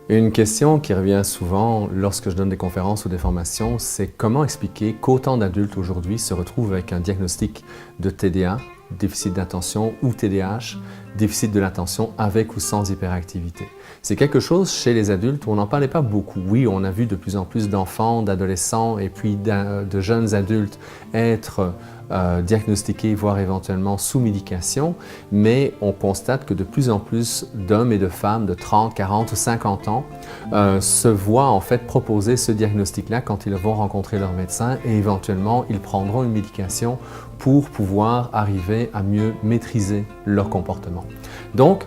Une question qui revient souvent lorsque je donne des conférences ou des formations, c'est comment expliquer qu'autant d'adultes aujourd'hui se retrouvent avec un diagnostic de TDA, déficit d'attention, ou TDAH, déficit de l'attention avec ou sans hyperactivité. C'est quelque chose chez les adultes où on n'en parlait pas beaucoup. Oui, on a vu de plus en plus d'enfants, d'adolescents et puis de jeunes adultes être diagnostiqués, voire éventuellement sous médication, mais on constate que de plus en plus d'hommes et de femmes de 30, 40 ou 50 ans se voient en fait proposer ce diagnostic-là quand ils vont rencontrer leur médecin et éventuellement ils prendront une médication pour pouvoir arriver à mieux maîtriser leur comportement. Donc,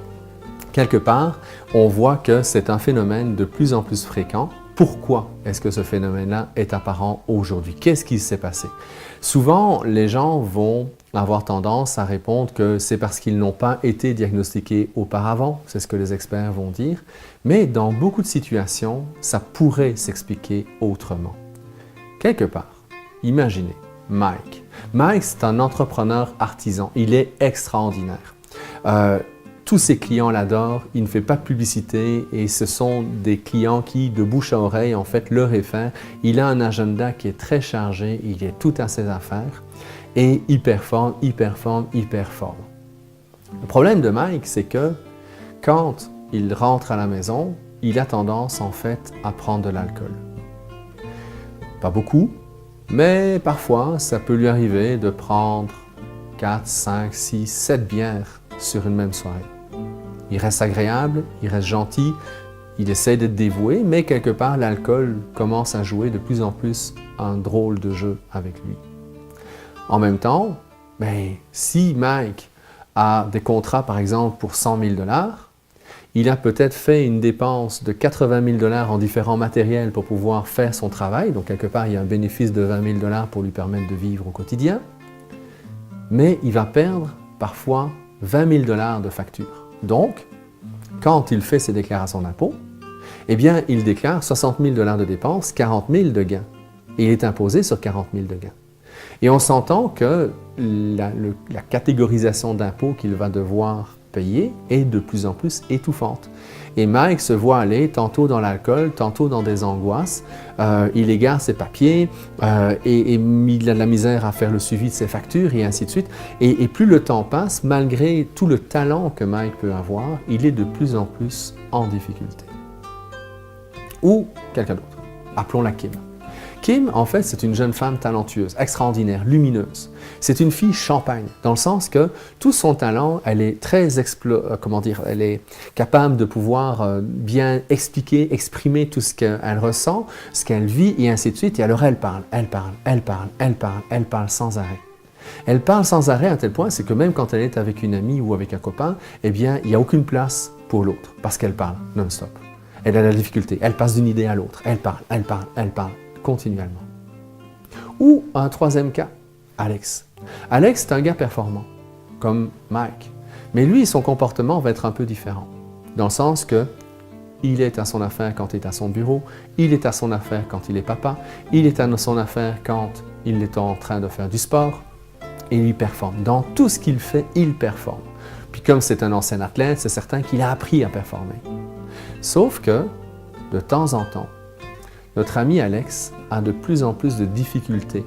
quelque part, on voit que c'est un phénomène de plus en plus fréquent. Pourquoi est-ce que ce phénomène-là est apparent aujourd'hui? Qu'est-ce qui s'est passé? Souvent, les gens vont avoir tendance à répondre que c'est parce qu'ils n'ont pas été diagnostiqués auparavant, c'est ce que les experts vont dire, mais dans beaucoup de situations, ça pourrait s'expliquer autrement. Quelque part, imaginez Mike. Mike, c'est un entrepreneur artisan, il est extraordinaire. Tous ses clients l'adorent, il ne fait pas de publicité et ce sont des clients qui, de bouche à oreille, en fait, le réfèrent. Il a un agenda qui est très chargé, il est tout à ses affaires et il performe, il performe, il performe. Le problème de Mike, c'est que quand il rentre à la maison, il a tendance, en fait, à prendre de l'alcool. Pas beaucoup, mais parfois, ça peut lui arriver de prendre 4, 5, 6, 7 bières sur une même soirée. Il reste agréable, il reste gentil, il essaie d'être dévoué, mais quelque part, l'alcool commence à jouer de plus en plus un drôle de jeu avec lui. En même temps, si Mike a des contrats, par exemple, pour 100 000 $, il a peut-être fait une dépense de 80 000 $ en différents matériels pour pouvoir faire son travail, donc quelque part, il y a un bénéfice de 20 000 $ pour lui permettre de vivre au quotidien, mais il va perdre parfois 20 000 $ de factures. Donc, quand il fait ses déclarations d'impôt, eh bien, il déclare 60 000 $ de dépenses, 40 000 de gains. Et il est imposé sur 40 000 de gains. Et on s'entend que la catégorisation d'impôts qu'il va devoir payer est de plus en plus étouffante. Et Mike se voit aller tantôt dans l'alcool, tantôt dans des angoisses. Il égare ses papiers et il a de la misère à faire le suivi de ses factures et ainsi de suite. Et plus le temps passe, malgré tout le talent que Mike peut avoir, il est de plus en plus en difficulté. Ou quelqu'un d'autre, appelons-la Kim. Kim, en fait, c'est une jeune femme talentueuse, extraordinaire, lumineuse. C'est une fille champagne, dans le sens que tout son talent, elle est très elle est capable de pouvoir bien expliquer, exprimer tout ce qu'elle ressent, ce qu'elle vit, et ainsi de suite. Et alors elle parle, elle parle, elle parle, elle parle, elle parle sans arrêt. Elle parle sans arrêt à tel point, c'est que même quand elle est avec une amie ou avec un copain, eh bien, il n'y a aucune place pour l'autre, parce qu'elle parle non-stop. Elle a la difficulté, elle passe d'une idée à l'autre, elle parle, elle parle, elle parle. Continuellement. Ou un troisième cas, Alex. Alex, c'est un gars performant, comme Mike. Mais lui, son comportement va être un peu différent, dans le sens que il est à son affaire quand il est à son bureau, il est à son affaire quand il est papa, il est à son affaire quand il est en train de faire du sport, et il performe. Dans tout ce qu'il fait, il performe. Puis comme c'est un ancien athlète, c'est certain qu'il a appris à performer. Sauf que, de temps en temps, notre ami Alex a de plus en plus de difficultés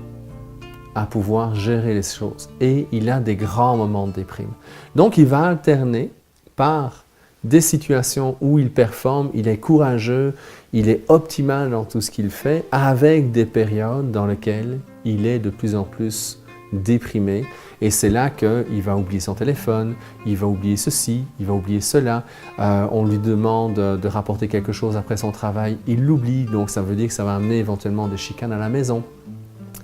à pouvoir gérer les choses et il a des grands moments de déprime. Donc il va alterner par des situations où il performe, il est courageux, il est optimal dans tout ce qu'il fait, avec des périodes dans lesquelles il est de plus en plus déprimé et c'est là qu'il va oublier son téléphone, il va oublier ceci, il va oublier cela, on lui demande de rapporter quelque chose après son travail, il l'oublie, donc ça veut dire que ça va amener éventuellement des chicanes à la maison.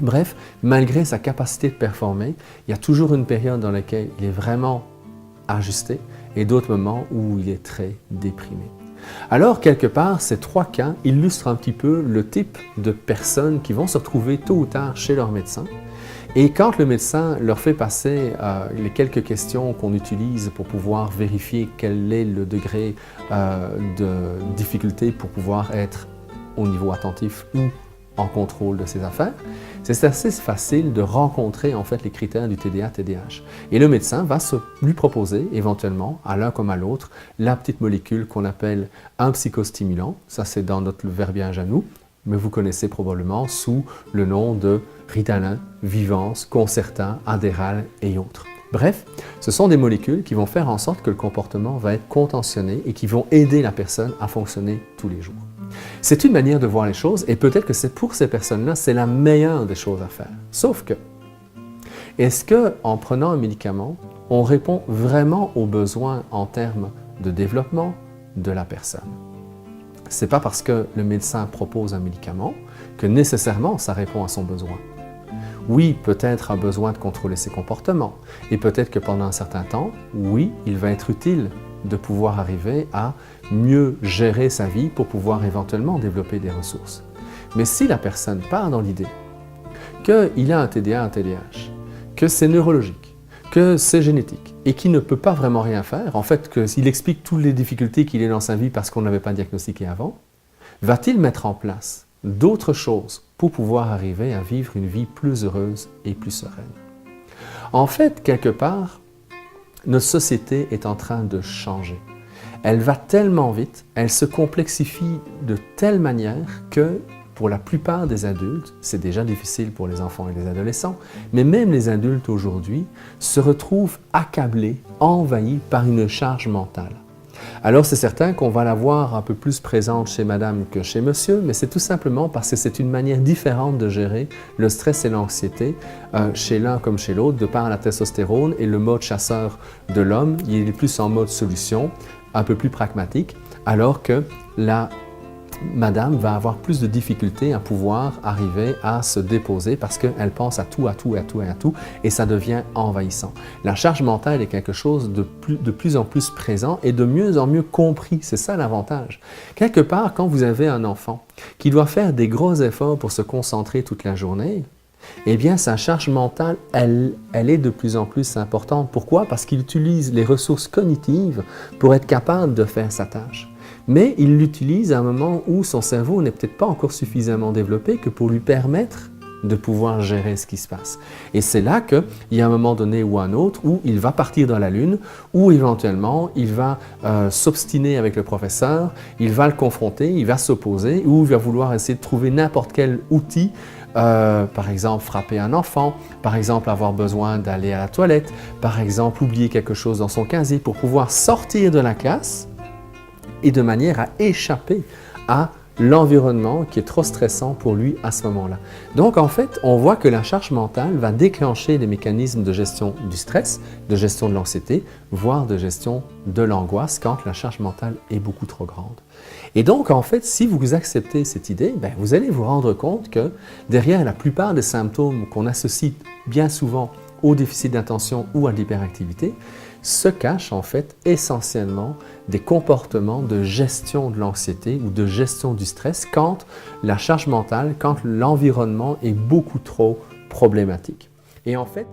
Bref, malgré sa capacité de performer, il y a toujours une période dans laquelle il est vraiment ajusté et d'autres moments où il est très déprimé. Alors, quelque part, ces trois cas illustrent un petit peu le type de personnes qui vont se retrouver tôt ou tard chez leur médecin. Et quand le médecin leur fait passer les quelques questions qu'on utilise pour pouvoir vérifier quel est le degré de difficulté pour pouvoir être au niveau attentif ou en contrôle de ses affaires, c'est assez facile de rencontrer en fait les critères du TDA-TDAH. Et le médecin va lui proposer éventuellement, à l'un comme à l'autre, la petite molécule qu'on appelle un psychostimulant. Ça, c'est dans notre verbiage à nous, mais vous connaissez probablement sous le nom de Ritalin, Vivance, Concerta, Adderall et autres. Bref, ce sont des molécules qui vont faire en sorte que le comportement va être contentionné et qui vont aider la personne à fonctionner tous les jours. C'est une manière de voir les choses et peut-être que c'est pour ces personnes-là, c'est la meilleure des choses à faire. Sauf que, est-ce qu'en prenant un médicament, on répond vraiment aux besoins en termes de développement de la personne? Ce n'est pas parce que le médecin propose un médicament que nécessairement ça répond à son besoin. Oui, peut-être a besoin de contrôler ses comportements et peut-être que pendant un certain temps, oui, il va être utile de pouvoir arriver à mieux gérer sa vie pour pouvoir éventuellement développer des ressources. Mais si la personne part dans l'idée qu'il a un TDA, un TDAH, que c'est neurologique, que c'est génétique et qu'il ne peut pas vraiment rien faire, en fait qu'il explique toutes les difficultés qu'il a dans sa vie parce qu'on n'avait pas diagnostiqué avant, va-t-il mettre en place d'autres choses pour pouvoir arriver à vivre une vie plus heureuse et plus sereine? En fait, quelque part, notre société est en train de changer. Elle va tellement vite, elle se complexifie de telle manière que pour la plupart des adultes, c'est déjà difficile pour les enfants et les adolescents, mais même les adultes aujourd'hui se retrouvent accablés, envahis par une charge mentale. Alors c'est certain qu'on va la voir un peu plus présente chez madame que chez monsieur, mais c'est tout simplement parce que c'est une manière différente de gérer le stress et l'anxiété chez l'un comme chez l'autre, de par la testostérone et le mode chasseur de l'homme, il est plus en mode solution, un peu plus pragmatique, alors que la madame va avoir plus de difficultés à pouvoir arriver à se déposer parce qu'elle pense à tout, et ça devient envahissant. La charge mentale est quelque chose de plus en plus présent et de mieux en mieux compris. C'est ça l'avantage. Quelque part, quand vous avez un enfant qui doit faire des gros efforts pour se concentrer toute la journée, eh bien, sa charge mentale, elle est de plus en plus importante. Pourquoi? Parce qu'il utilise les ressources cognitives pour être capable de faire sa tâche. Mais il l'utilise à un moment où son cerveau n'est peut-être pas encore suffisamment développé que pour lui permettre de pouvoir gérer ce qui se passe. Et c'est là qu'il y a un moment donné ou un autre où il va partir dans la lune, ou éventuellement il va s'obstiner avec le professeur, il va le confronter, il va s'opposer, ou il va vouloir essayer de trouver n'importe quel outil, par exemple frapper un enfant, par exemple avoir besoin d'aller à la toilette, par exemple oublier quelque chose dans son casier pour pouvoir sortir de la classe et de manière à échapper à l'environnement qui est trop stressant pour lui à ce moment-là. Donc en fait, on voit que la charge mentale va déclencher des mécanismes de gestion du stress, de gestion de l'anxiété, voire de gestion de l'angoisse quand la charge mentale est beaucoup trop grande. Et donc en fait, si vous acceptez cette idée, vous allez vous rendre compte que derrière la plupart des symptômes qu'on associe bien souvent au déficit d'attention ou à l'hyperactivité, se cachent en fait essentiellement des comportements de gestion de l'anxiété ou de gestion du stress quand la charge mentale, quand l'environnement est beaucoup trop problématique. Et en fait,